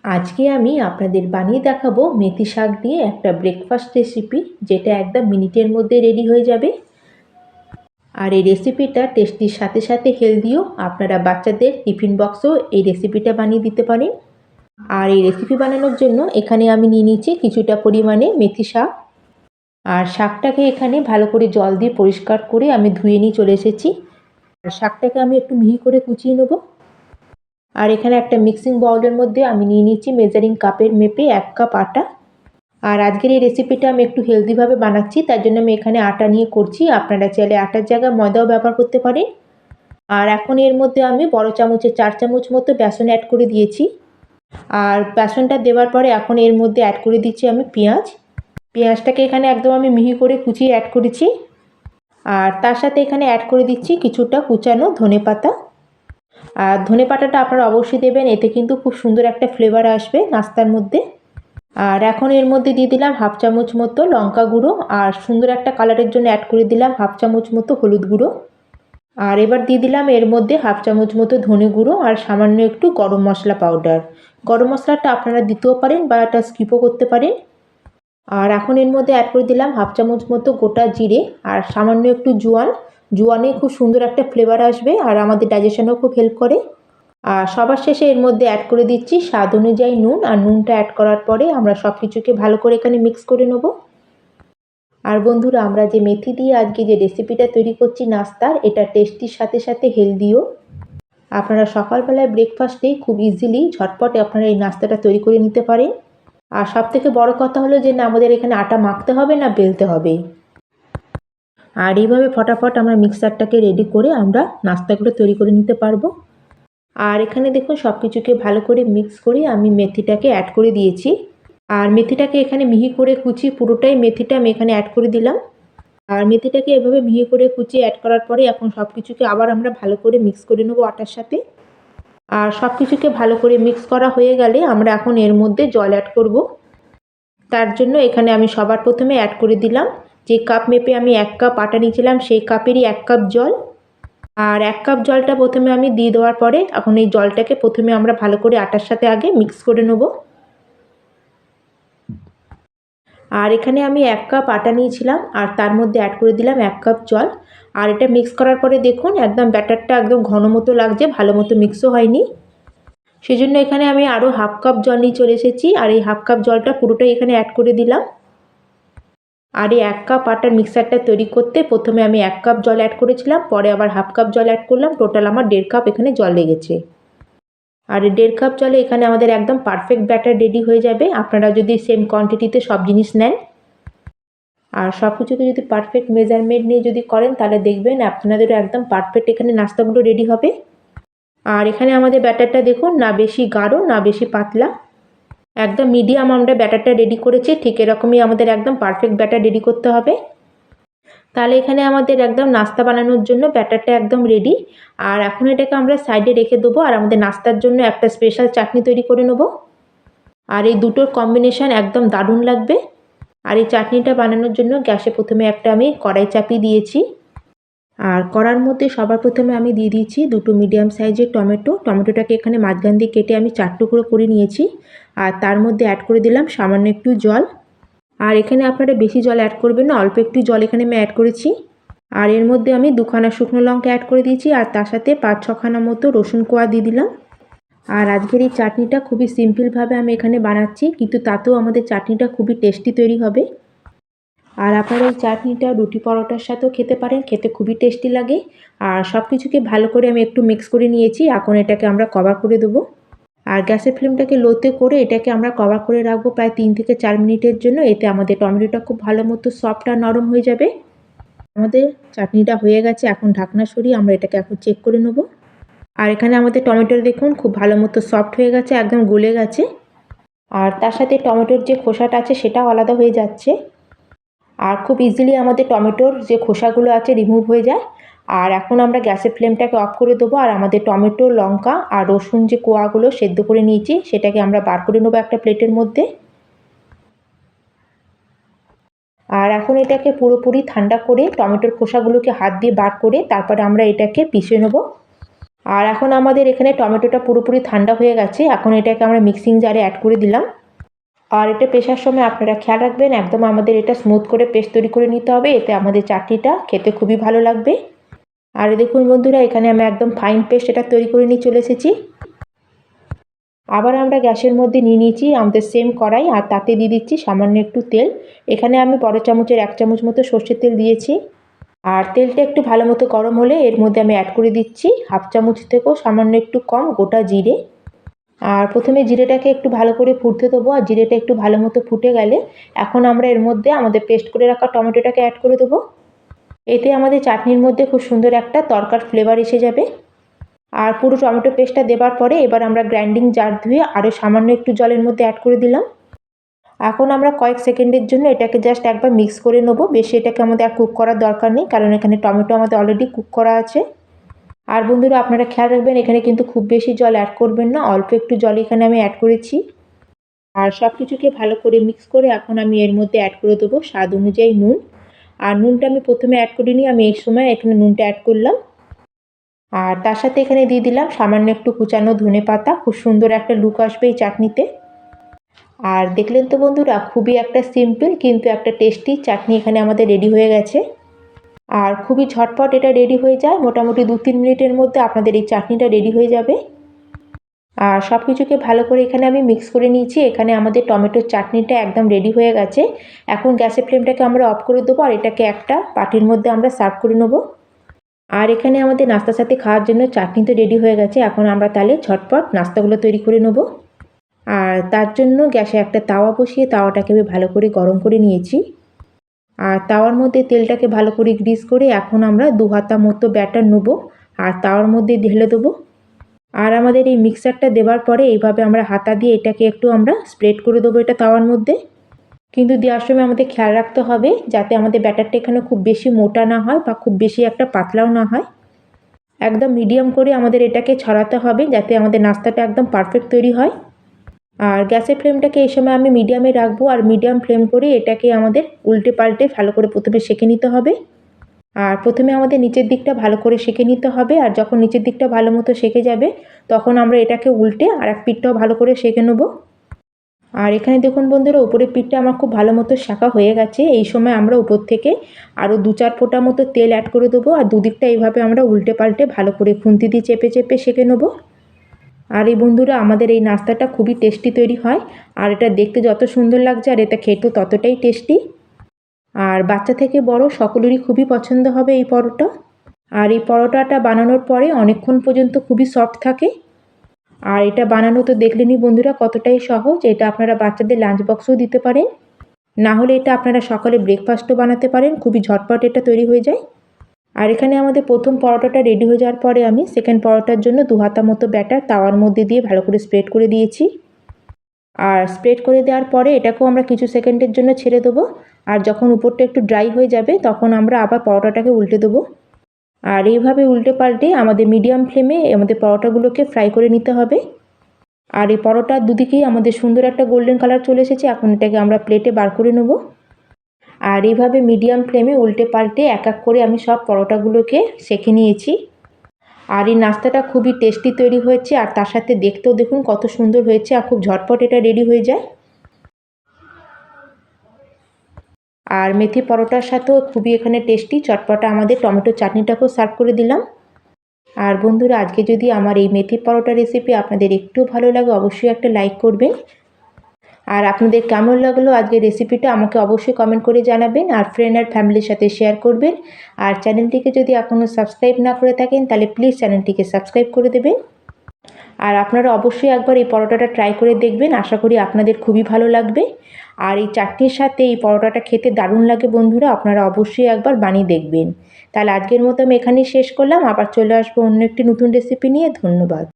আজকে আমি আপনাদের বানিয়ে দেখাবো মেথি শাক দিয়ে একটা ব্রেকফাস্ট রেসিপি, যেটা একদম মিনিটের মধ্যে রেডি হয়ে যাবে। আর এই রেসিপিটা টেস্টির সাথে সাথে হেলদিও। আপনারা বাচ্চাদের টিফিন বক্সও এই রেসিপিটা বানিয়ে দিতে পারেন। আর এই রেসিপি বানানোর জন্য এখানে আমি নিয়ে নিচ্ছি কিছুটা পরিমাণে মেথি শাক। আর শাকটাকে এখানে ভালো করে জল দিয়ে পরিষ্কার করে আমি ধুয়ে নিয়ে চলে এসেছি। আর শাকটাকে আমি একটু মিহি করে কুচিয়ে নেবো। আর এখানে একটা মিক্সিং বাউলের মধ্যে আমি নিয়ে নিচ্ছি মেজারিং কাপের মেপে 1 কাপ আটা। আর আজকের এই রেসিপিটা আমি একটু হেলদিভাবে বানাচ্ছি, তার জন্য আমি এখানে আটা নিয়ে করছি। আপনারা চাইলে আটার জায়গায় ময়দাও ব্যবহার করতে পারেন। আর এখন এর মধ্যে আমি বড় চামচে 4 চামচ মতো বেসন অ্যাড করে দিয়েছি। আর বেসনটা দেওয়ার পরে এখন এর মধ্যে অ্যাড করে দিচ্ছি আমি পেঁয়াজ। পেঁয়াজটাকে এখানে একদম আমি মিহি করে কুচিয়ে অ্যাড করেছি। আর তার সাথে এখানে অ্যাড করে দিচ্ছি কিছুটা কুচানো ধনেপাতা। আর ধনেপাতাটা আপনারা অবশ্যই দেবেন, এতে কিন্তু খুব সুন্দর একটা ফ্লেভার আসবে নাস্তার মধ্যে। আর এখন এর মধ্যে দিয়ে দিলাম 1/2 চামচ মতো লঙ্কা গুঁড়ো, আর সুন্দর একটা কালারের জন্য অ্যাড করে দিলাম 1/2 চামচ মতো হলুদ গুঁড়ো। আর এবার দিয়ে দিলাম এর মধ্যে 1/2 চামচ মতো ধনে গুঁড়ো আর সামান্য একটু গরম মশলা পাউডার। গরম মশলাটা আপনারা দিতেও পারেন বা এটা স্কিপও করতে পারেন। আর এখন এর মধ্যে অ্যাড করে দিলাম 1/2 চামচ মতো গোটা জিরে আর সামান্য একটু জোয়ান। জোয়ানে খুব সুন্দর একটা ফ্লেভার আসবে আর আমাদের ডাইজেশনেও খুব হেল্প করে। আর সবার শেষে এর মধ্যে অ্যাড করে দিচ্ছি স্বাদ অনুযায়ী নুন। আর নুনটা অ্যাড করার পরে আমরা সব কিছুকে ভালো করে এখানে মিক্স করে নেব। আর বন্ধুরা, আমরা যে মেথি দিয়ে আজকে যে রেসিপিটা তৈরি করছি নাস্তার, এটা টেস্টির সাথে সাথে হেলদিও। আপনারা সকালবেলায় ব্রেকফাস্টে খুব ইজিলি ঝটপট আপনারা এই নাস্তাটা তৈরি করে নিতে পারেন। আর সব থেকে বড় কথা হলো যে না আমাদের এখানে আটা মাখতে হবে না বেলতে হবে। আর এইভাবে ফটাফট আমরা মিক্সারটাকে রেডি করে আমরা নাস্তাগুলো তৈরি করে নিতে পারবো। আর এখানে দেখুন সব কিছুকে ভালো করে মিক্স করে আমি মেথিটাকে অ্যাড করে দিয়েছি। আর মেথিটাকে এখানে মিহি করে কুচিয়ে পুরোটাই মেথিটা আমি এখানে অ্যাড করে দিলাম। আর মেথিটাকে এভাবে মিহি করে কুচিয়ে অ্যাড করার পরে এখন সব কিছুকে আবার আমরা ভালো করে মিক্স করে নেবো আটার সাথে। আর সব কিছুকে ভালো করে মিক্স করা হয়ে গেলে আমরা এখন এর মধ্যে জল অ্যাড করব। তার জন্য এখানে আমি সবার প্রথমে অ্যাড করে দিলাম যে কাপ মেপে আমি 1 কাপ আটা নিয়েছিলাম সেই কাপেরই 1 কাপ জল। আর 1 কাপ জলটা প্রথমে আমি দিয়ে দেওয়ার পরে এখন এই জলটাকে প্রথমে আমরা ভালো করে আটার সাথে আগে মিক্স করে নেব। আর এখানে আমি 1 কাপ আটা নিয়েছিলাম আর তার মধ্যে অ্যাড করে দিলাম 1 কাপ জল। আর এটা মিক্স করার পরে দেখুন একদম ব্যাটারটা একদম ঘন মতো লাগছে, ভালো মতো মিক্সও হয়নি। সেজন্য এখানে আমি আরও 1/2 কাপ জল নিয়ে চলে এসেছি আর এই 1/2 কাপ জলটা পুরোটাই এখানে অ্যাড করে দিলাম। আর এই 1 কাপ আটার মিক্সারটা তৈরি করতে প্রথমে আমি 1 কাপ জল অ্যাড করেছিলাম, পরে আবার 1/2 কাপ জল অ্যাড করলাম, টোটাল আমার 1.5 কাপ এখানে জল লেগেছে। আর 1.5 কাপ জলে এখানে আমাদের একদম পারফেক্ট ব্যাটার রেডি হয়ে যাবে আপনারা যদি সেম কোয়ান্টিটিতে সব জিনিস নেন। আর সব কিছুকে যদি পারফেক্ট মেজারমেন্ট নিয়ে যদি করেন তাহলে দেখবেন আপনাদেরও একদম পারফেক্ট এখানে নাস্তাগুলো রেডি হবে। আর এখানে আমাদের ব্যাটারটা দেখুন না বেশি গাঢ় না বেশি পাতলা, একদম মিডিয়াম আমরা ব্যাটারটা রেডি করেছি। ঠিক এরকমই আমাদের একদম পারফেক্ট ব্যাটার রেডি করতে হবে। তাহলে এখানে আমাদের একদম নাস্তা বানানোর জন্য ব্যাটারটা একদম রেডি। আর এখন এটাকে আমরা সাইডে রেখে দেবো আর আমাদের নাস্তার জন্য একটা স্পেশাল চাটনি তৈরি করে নেব। আর এই দুটোর কম্বিনেশন একদম দারুণ লাগবে। আর এই চাটনিটা বানানোর জন্য গ্যাসে প্রথমে একটা আমি কড়াই চাপিয়ে দিয়েছি। আর কড়ার মধ্যে সবার প্রথমে আমি দিয়ে দিয়েছি দুটো মিডিয়াম সাইজের টমেটো। টমেটোটাকে এখানে মাঝখান দিয়ে কেটে আমি 4 টুকরো করে নিয়েছি। আর তার মধ্যে অ্যাড করে দিলাম সামান্য একটু জল। আর এখানে আপনারা বেশি জল অ্যাড করবেন না, অল্প একটু জল এখানে আমি অ্যাড করেছি। আর এর মধ্যে আমি 2খানা শুকনো লঙ্কা অ্যাড করে দিয়েছি আর তার সাথে 5-6খানা মতো রসুন কোয়া দিয়ে দিলাম। আর আজকের এই চাটনিটা খুবই সিম্পলভাবে আমি এখানে বানাচ্ছি, কিন্তু তাতেও আমাদের চাটনিটা খুবই টেস্টি তৈরি হবে। আর আপনারা এই চাটনিটা রুটি পরোটার সাথেও খেতে পারেন, খেতে খুবই টেস্টি লাগে। আর সব কিছুকে ভালো করে আমি একটু মিক্স করে নিয়েছি, এখন এটাকে আমরা কভার করে দেবো। আর গ্যাসের ফ্লেমটাকে লোতে করে এটাকে আমরা কভার করে রাখবো প্রায় 3 থেকে 4 মিনিটের জন্য। এতে আমাদের টমেটোটা খুব ভালো মতো সফট আর নরম হয়ে যাবে। আমাদের চাটনিটা হয়ে গেছে, এখন ঢাকনা সরিয়ে আমরা এটাকে এখন চেক করে নেব। আর এখানে আমাদের টমেটোটা দেখুন খুব ভালো মতো সফট হয়ে গেছে, একদম গলে গেছে। আর তার সাথে টমেটোর যে খোসাটা আছে সেটাও আলাদা হয়ে যাচ্ছে। আর খুব ইজিলি আমাদের টমেটোর যে খোসাগুলো আছে রিমুভ হয়ে যায়। আর এখন আমরা গ্যাসের ফ্লেমটাকে অফ করে দেবো আর আমাদের টমেটো লঙ্কা আর রসুন যে কোয়াগুলো সেদ্ধ করে নিয়েছি সেটাকে আমরা বার করে নেবো একটা প্লেটের মধ্যে। আর এখন এটাকে পুরোপুরি ঠান্ডা করে টমেটোর খোসাগুলোকে হাত দিয়ে বার করে তারপরে আমরা এটাকে পিষে নেব। আর এখন আমাদের এখানে টমেটোটা পুরোপুরি ঠান্ডা হয়ে গেছে। এখন এটাকে আমরা মিক্সিং জারে অ্যাড করে দিলাম। আর এটা পেশার সময় আপনারা খেয়াল রাখবেন একদম আমাদের এটা স্মুথ করে পেস্ট তৈরি করে নিতে হবে, এতে আমাদের চাটনিটা খেতে খুবই ভালো লাগবে। আর দেখুন বন্ধুরা, এখানে আমি একদম ফাইন পেস্ট এটা তৈরি করে নিয়ে চলে এসেছি। আবার আমরা গ্যাসের মধ্যে নিয়ে নিয়েছি আমাদের সেম কড়াই, আর তাতে দিয়ে দিচ্ছি সামান্য একটু তেল। এখানে আমি বড় চামচের 1 চামচ মতো সর্ষের তেল দিয়েছি। আর তেলটা একটু ভালো মতো গরম হলে এর মধ্যে আমি অ্যাড করে দিচ্ছি 1/2 চামচ থেকেও সামান্য একটু কম গোটা জিরে। আর প্রথমে জিরেটাকে একটু ভালো করে ফুটতে দেবো, আর জিরেটা একটু ভালো মতো ফুটে গেলে এখন আমরা এর মধ্যে আমাদের পেস্ট করে রাখা টমেটোটাকে অ্যাড করে দেবো। এতে আমাদের চাটনির মধ্যে খুব সুন্দর একটা তরকার ফ্লেভার এসে যাবে। আর পুরো টমেটো পেস্টটা দেওয়ার পরে এবার আমরা গ্রাইন্ডিং জার ধুয়ে আরও সামান্য একটু জলের মধ্যে অ্যাড করে দিলাম। এখন আমরা কয়েক সেকেন্ডের জন্য এটাকে জাস্ট একবার মিক্স করে নেবো। বেশি এটাকে আমাদের আর কুক করার দরকার নেই, কারণ এখানে টমেটো আমাদের অলরেডি কুক করা আছে। আর বন্ধুরা আপনারা খেয়াল রাখবেন এখানে কিন্তু খুব বেশি জল অ্যাড করবেন না, অল্প একটু জল এখানে আমি অ্যাড করেছি। আর সব কিছুকে ভালো করে মিক্স করে এখন আমি এর মধ্যে অ্যাড করে দেবো স্বাদ অনুযায়ী নুন। আর নুনটা আমি প্রথমে অ্যাড করিনি, আমি এই সময় এখানে নুনটা অ্যাড করলাম। আর তার সাথে এখানে দিয়ে দিলাম সামান্য একটু কুচানো ধনেপাতা, খুব সুন্দর একটা লুক আসবে এই চাটনিতে। আর দেখলেন তো বন্ধুরা, খুবই একটা সিম্পল কিন্তু একটা টেস্টি চাটনি এখানে আমাদের রেডি হয়ে গেছে। আর খুবই ঝটপট এটা রেডি হয়ে যায়, মোটামুটি 2-3 মিনিটের মধ্যে আপনাদের এই চাটনিটা রেডি হয়ে যাবে। আর সব কিছুকে ভালো করে এখানে আমি মিক্স করে নিয়েছি। এখানে আমাদের টমেটোর চাটনিটা একদম রেডি হয়ে গেছে। এখন গ্যাসের ফ্লেমটাকে আমরা অফ করে দেবো, আর এটাকে একটা বাটির মধ্যে আমরা সার্ভ করে নেব। আর এখানে আমাদের নাস্তার সাথে খাওয়ার জন্য চাটনি তো রেডি হয়ে গেছে। এখন আমরা তাহলে ঝটপট নাস্তাগুলো তৈরি করে নেব। আর তার জন্য গ্যাসে একটা তাওয়া বসিয়ে তাওয়াটাকে আমি ভালো করে গরম করে নিয়েছি। আর তাওয়ার মধ্যে তেলটাকে ভালো করে গ্রিস করে এখন আমরা 2 হাতা মতো ব্যাটার নেব, আর তাওয়ার মধ্যে ঢেলে দেবো। আর আমাদের এই মিক্সারটা দেওয়ার পরে এইভাবে আমরা হাতা দিয়ে এটাকে একটু আমরা স্প্রেড করে দেবো এটা তাওয়ার মধ্যে। কিন্তু দেওয়ার সময় আমাদের খেয়াল রাখতে হবে যাতে আমাদের ব্যাটারটা এখানে খুব বেশি মোটা না হয় বা খুব বেশি একটা পাতলাও না হয়। একদম মিডিয়াম করে আমাদের এটাকে ছড়াতে হবে যাতে আমাদের নাস্তাটা একদম পারফেক্ট তৈরি হয়। আর গ্যাসের ফ্লেমটাকে এই সময় আমি মিডিয়ামে রাখবো, আর মিডিয়াম ফ্লেম করে এটাকে আমাদের উল্টে পাল্টে ভালো করে প্রথমে সেঁকে নিতে হবে। আর প্রথমে আমাদের নিচের দিকটা ভালো করে সেঁকে নিতে হবে, আর যখন নিচের দিকটা ভালো মতো সেঁকে যাবে তখন আমরা এটাকে উল্টে আর এক পিঠটাও ভালো করে সেঁকে নেব। আর এখানে দেখুন বন্ধুরা, উপরের পিঠটা আমার খুব ভালো মতো শাঁকা হয়ে গেছে। এই সময় আমরা উপর থেকে আরও 2-4 ফোঁটা মতো তেল অ্যাড করে দেবো, আর দুদিকটা এইভাবে আমরা উল্টে পাল্টে ভালো করে খুন্তি দিয়ে চেপে চেপে সেঁকে নেব। আর এই বন্ধুরা, আমাদের এই নাস্তাটা খুবই টেস্টি তৈরি হয়, আর এটা দেখতে যত সুন্দর লাগছে আর এটা খেতেও ততটাই টেস্টি। আর বাচ্চা থেকে বড় সকলেরই খুবই পছন্দ হবে এই পরোটা। আর এই পরোটাটা বানানোর পরে অনেকক্ষণ পর্যন্ত খুবই সফট থাকে। আর এটা বানানো তো দেখলেনই বন্ধুরা কতটাই সহজ। এটা আপনারা বাচ্চাদের লাঞ্চ বক্সেও দিতে পারেন, না হলে এটা আপনারা সকালে ব্রেকফাস্টও বানাতে পারেন, খুবই ঝটপট এটা তৈরি হয়ে যায়। আর এখানে আমাদের প্রথম পরোটাটা রেডি হয়ে যাওয়ার পরে আমি সেকেন্ড পরোটার জন্য 2 হাতা মতো ব্যাটার তাওয়ার মধ্যে দিয়ে ভালো করে স্প্রেড করে দিয়েছি। আর স্প্রেড করে দেওয়ার পরে এটাকেও আমরা কিছু সেকেন্ডের জন্য ছেড়ে দেবো। আর যখন উপরটা একটু ড্রাই হয়ে যাবে তখন আমরা আবার পরোটাটাকে উল্টে দেবো। আর এইভাবে উল্টে পাল্টে আমাদের মিডিয়াম ফ্লেমে আমাদের পরোটাগুলোকে ফ্রাই করে নিতে হবে। আর এই পরোটার দুদিকেই আমাদের সুন্দর একটা গোল্ডেন কালার চলে এসেছে। এখন এটাকে আমরা প্লেটে বার করে নেব। আর এইভাবে মিডিয়াম ফ্লেমে উল্টে পাল্টে এক এক করে আমি সব পরোটাগুলোকে সেঁকে নিয়েছি। আর এই নাস্তাটা খুবই টেস্টি তৈরি হয়েছে, আর তার সাথে দেখতেও দেখুন কত সুন্দর হয়েছে, আর খুব ঝটপট এটা রেডি হয়ে যায়। আর মেথি পরোটার সাথেও খুবই এখানে টেস্টি চটপটা আমাদের টমেটো চাটনিটাকেও সার্ভ করে দিলাম। আর বন্ধুরা, আজকে যদি আমার এই মেথি পরোটা রেসিপি আপনাদের একটু ভালো লাগে অবশ্যই একটা লাইক করবেন। আর আপনাদের কেমন লাগলো আজকের রেসিপিটা আমাকে অবশ্যই কমেন্ট করে জানাবেন, আর ফ্রেন্ড আর ফ্যামিলির সাথে শেয়ার করবেন। আর চ্যানেলটিকে যদি এখনও সাবস্ক্রাইব না করে থাকেন তাহলে প্লিজ চ্যানেলটিকে সাবস্ক্রাইব করে দেবেন। আর আপনারা অবশ্যই একবার এই পরোটাটা ট্রাই করে দেখবেন, আশা করি আপনাদের খুবই ভালো লাগবে। আর এই চাটনির সাথে এই পরোটাটা খেতে দারুণ লাগে বন্ধুরা, আপনারা অবশ্যই একবার বানিয়ে দেখবেন। তাহলে আজকের মতো আমি এখানেই শেষ করলাম, আবার চলে আসবো অন্য একটি নতুন রেসিপি নিয়ে। ধন্যবাদ।